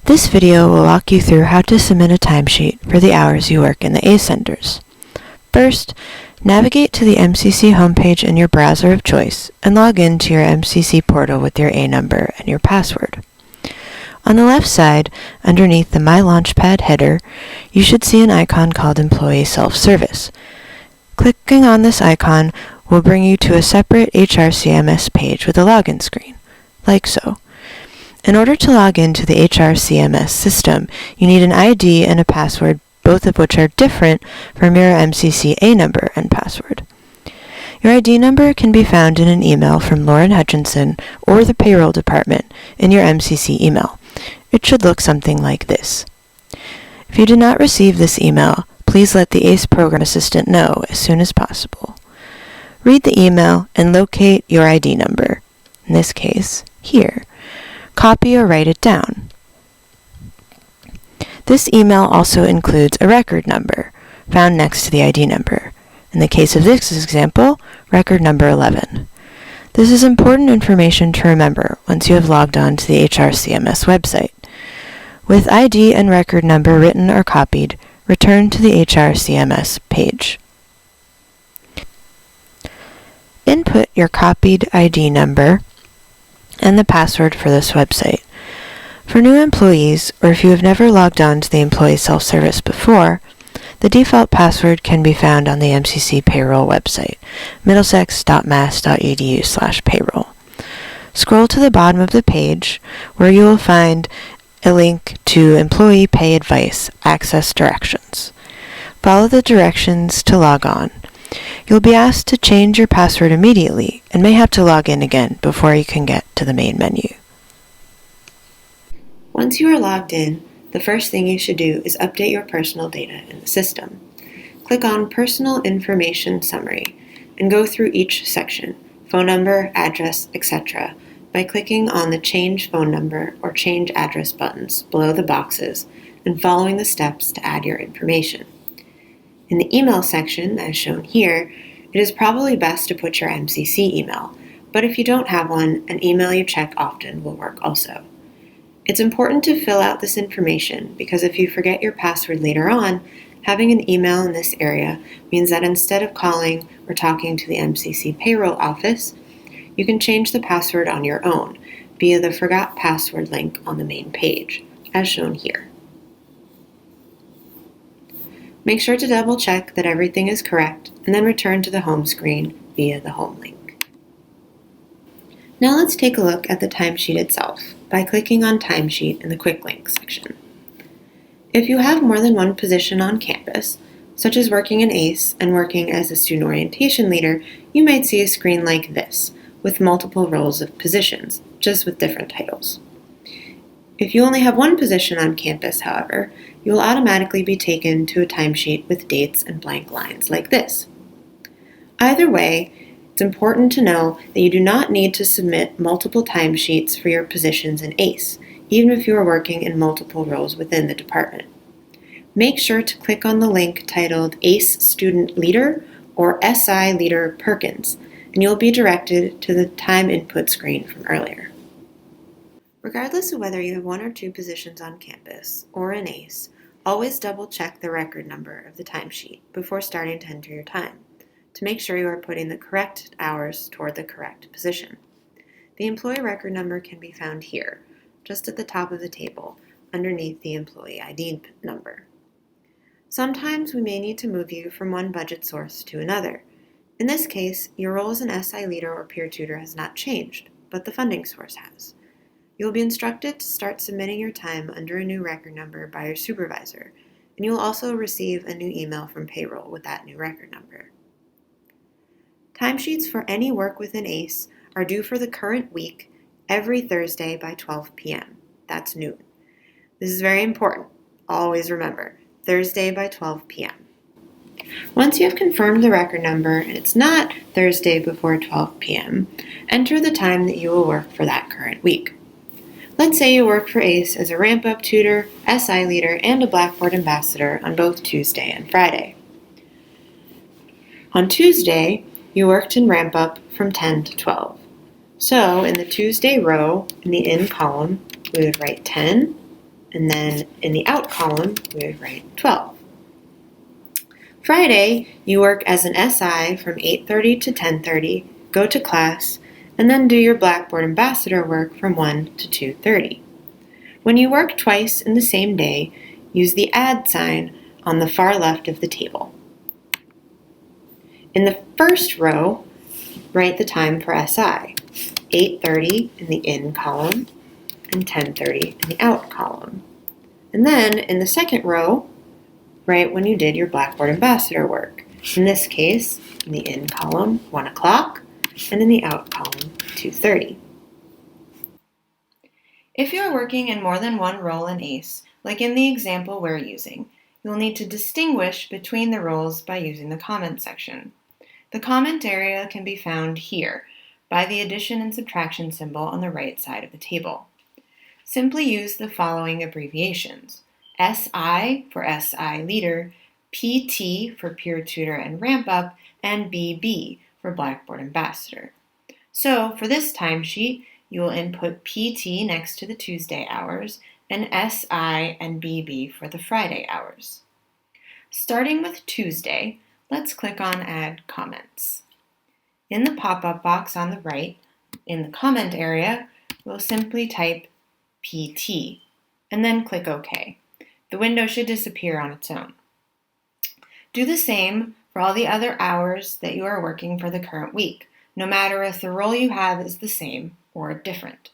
This video will walk you through how to submit a timesheet for the hours you work in the ACE centers. First, navigate to the MCC homepage in your browser of choice and log in to your MCC portal with your A number and your password. On the left side, underneath the My Launchpad header, you should see an icon called Employee Self-Service. Clicking on this icon will bring you to a separate HRCMS page with a login screen, like so. In order to log into the HRCMS system, you need an ID and a password, both of which are different from your MCC A number and password. Your ID number can be found in an email from Lauren Hutchinson or the payroll department in your MCC email. It should look something like this. If you did not receive this email, please let the ACE program assistant know as soon as possible. Read the email and locate your ID number, in this case, here. Copy or write it down. This email also includes a record number, found next to the ID number. In the case of this example, record number 11. This is important information to remember once you have logged on to the HRCMS website. With ID and record number written or copied, return to the HRCMS page. Input your copied ID number and the password for this website. For new employees, or if you have never logged on to the Employee Self-Service before, the default password can be found on the MCC payroll website, middlesex.mass.edu/payroll. Scroll to the bottom of the page where you will find a link to Employee Pay Advice Access Directions. Follow the directions to log on. You'll be asked to change your password immediately and may have to log in again before you can get to the main menu. Once you are logged in, the first thing you should do is update your personal data in the system. Click on Personal Information Summary and go through each section, phone number, address, etc., by clicking on the Change Phone Number or Change Address buttons below the boxes and following the steps to add your information. In the email section, as shown here, it is probably best to put your MCC email, but if you don't have one, an email you check often will work also. It's important to fill out this information because if you forget your password later on, having an email in this area means that instead of calling or talking to the MCC payroll office, you can change the password on your own via the Forgot Password link on the main page, as shown here. Make sure to double check that everything is correct and then return to the home screen via the home link. Now let's take a look at the timesheet itself by clicking on Timesheet in the Quick Links section. If you have more than one position on campus, such as working in ACE and working as a student orientation leader, you might see a screen like this with multiple rows of positions, just with different titles. If you only have one position on campus, however, you will automatically be taken to a timesheet with dates and blank lines like this. Either way, it's important to know that you do not need to submit multiple timesheets for your positions in ACE, even if you are working in multiple roles within the department. Make sure to click on the link titled ACE Student Leader or SI Leader Perkins, and you'll be directed to the time input screen from earlier. Regardless of whether you have one or two positions on campus or in ACE, always double-check the record number of the timesheet before starting to enter your time to make sure you are putting the correct hours toward the correct position. The employee record number can be found here, just at the top of the table, underneath the employee ID number. Sometimes we may need to move you from one budget source to another. In this case, your role as an SI leader or peer tutor has not changed, but the funding source has. You'll be instructed to start submitting your time under a new record number by your supervisor, and you'll also receive a new email from payroll with that new record number. Timesheets for any work within ACE are due for the current week every Thursday by 12 p.m. That's noon. This is very important. Always remember, Thursday by 12 p.m. Once you have confirmed the record number and it's not Thursday before 12 p.m., enter the time that you will work for that current week. Let's say you work for ACE as a ramp-up tutor, SI leader, and a Blackboard ambassador on both Tuesday and Friday. On Tuesday, you worked in ramp-up from 10 to 12. So in the Tuesday row, in the in column, we would write 10, and then in the out column, we would write 12. Friday, you work as an SI from 8:30 to 10:30, go to class, and then do your Blackboard Ambassador work from 1 to 2:30. When you work twice in the same day, use the add sign on the far left of the table. In the first row, write the time for SI, 8:30 in the in column and 10:30 in the out column. And then in the second row, write when you did your Blackboard Ambassador work. In this case, in the in column, 1 o'clock, and in the out column, 2:30. If you are working in more than one role in ACE, like in the example we're using, you'll need to distinguish between the roles by using the comment section. The comment area can be found here by the addition and subtraction symbol on the right side of the table. Simply use the following abbreviations: SI for SI Leader, PT for Peer Tutor and Ramp Up, and BB for Blackboard Ambassador. So for this timesheet, you will input PT next to the Tuesday hours and SI and BB for the Friday hours. Starting with Tuesday, let's click on Add Comments. In the pop-up box on the right, in the comment area, we'll simply type PT and then click OK. The window should disappear on its own. Do the same for all the other hours that you are working for the current week, no matter if the role you have is the same or different.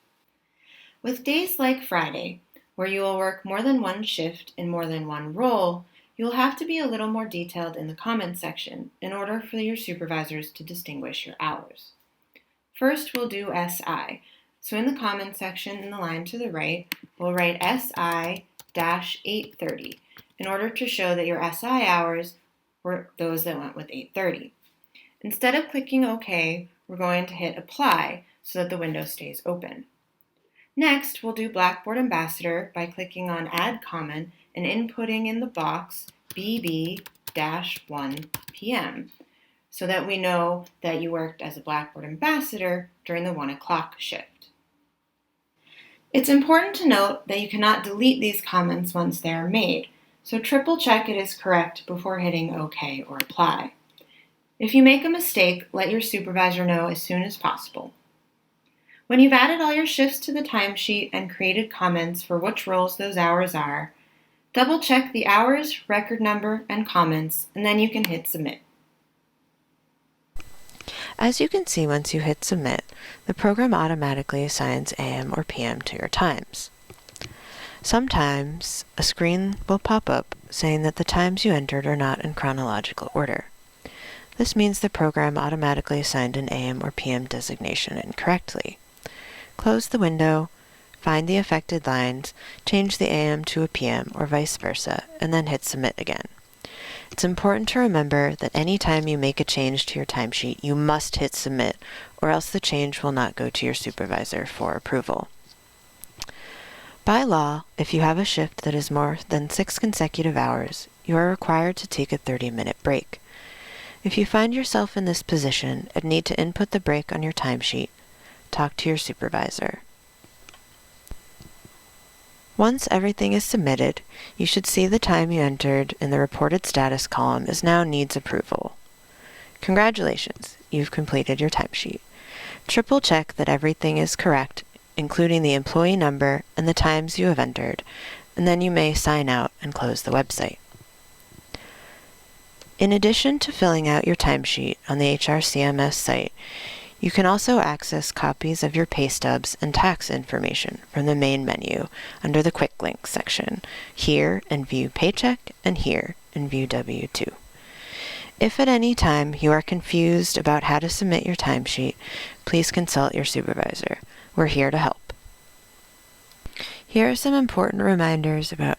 With days like Friday, where you will work more than one shift in more than one role, you'll have to be a little more detailed in the comment section in order for your supervisors to distinguish your hours. First, we'll do SI. So in the comment section in the line to the right, we'll write SI-8:30 in order to show that your SI hours were those that went with 8:30. Instead of clicking OK, we're going to hit Apply so that the window stays open. Next, we'll do Blackboard Ambassador by clicking on Add Comment and inputting in the box BB-1 p.m. so that we know that you worked as a Blackboard Ambassador during the 1 o'clock shift. It's important to note that you cannot delete these comments once they are made, so triple check it is correct before hitting OK or Apply. If you make a mistake, let your supervisor know as soon as possible. When you've added all your shifts to the timesheet and created comments for which roles those hours are, double check the hours, record number, and comments, and then you can hit Submit. As you can see, once you hit Submit, the program automatically assigns AM or PM to your times. Sometimes a screen will pop up saying that the times you entered are not in chronological order. This means the program automatically assigned an AM or PM designation incorrectly. Close the window, find the affected lines, change the AM to a PM or vice versa, and then hit Submit again. It's important to remember that any time you make a change to your timesheet, you must hit Submit, or else the change will not go to your supervisor for approval. By law, if you have a shift that is more than 6 consecutive hours, you are required to take a 30-minute break. If you find yourself in this position and need to input the break on your timesheet, talk to your supervisor. Once everything is submitted, you should see the time you entered in the reported status column is now needs approval. Congratulations, you've completed your timesheet. Triple check that everything is correct, including the employee number and the times you have entered, and then you may sign out and close the website. In addition to filling out your timesheet on the HRCMS site, you can also access copies of your pay stubs and tax information from the main menu under the Quick Links section, here in View Paycheck and here in View W-2. If at any time you are confused about how to submit your timesheet, please consult your supervisor. We're here to help. Here are some important reminders about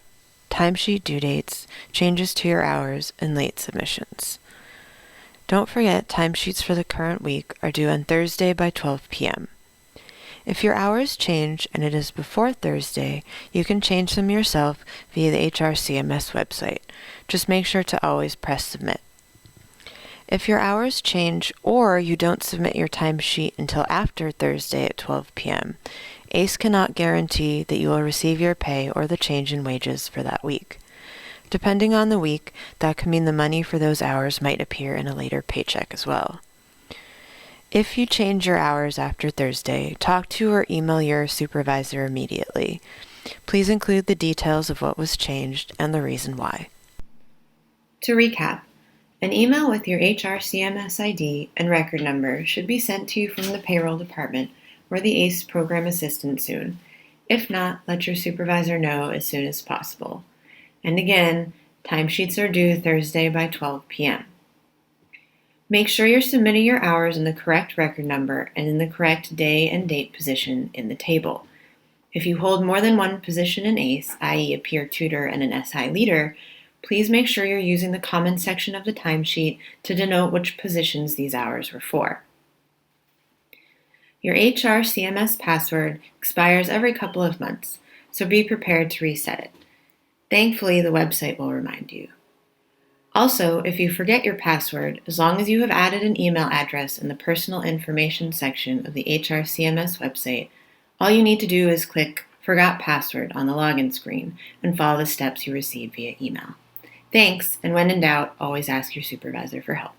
timesheet due dates, changes to your hours, and late submissions. Don't forget, timesheets for the current week are due on Thursday by 12 p.m. If your hours change and it is before Thursday, you can change them yourself via the HRCMS website. Just make sure to always press Submit. If your hours change or you don't submit your timesheet until after Thursday at 12 p.m., ACE cannot guarantee that you will receive your pay or the change in wages for that week. Depending on the week, that could mean the money for those hours might appear in a later paycheck as well. If you change your hours after Thursday, talk to or email your supervisor immediately. Please include the details of what was changed and the reason why. To recap, an email with your HR CMS ID and record number should be sent to you from the payroll department or the ACE program assistant soon. If not, let your supervisor know as soon as possible. And again, timesheets are due Thursday by 12 p.m. Make sure you're submitting your hours in the correct record number and in the correct day and date position in the table. If you hold more than one position in ACE, i.e. a peer tutor and an SI leader, please make sure you're using the comments section of the timesheet to denote which positions these hours were for. Your HR CMS password expires every couple of months, so be prepared to reset it. Thankfully, the website will remind you. Also, if you forget your password, as long as you have added an email address in the personal information section of the HR CMS website, all you need to do is click Forgot Password on the login screen and follow the steps you receive via email. Thanks, and when in doubt, always ask your supervisor for help.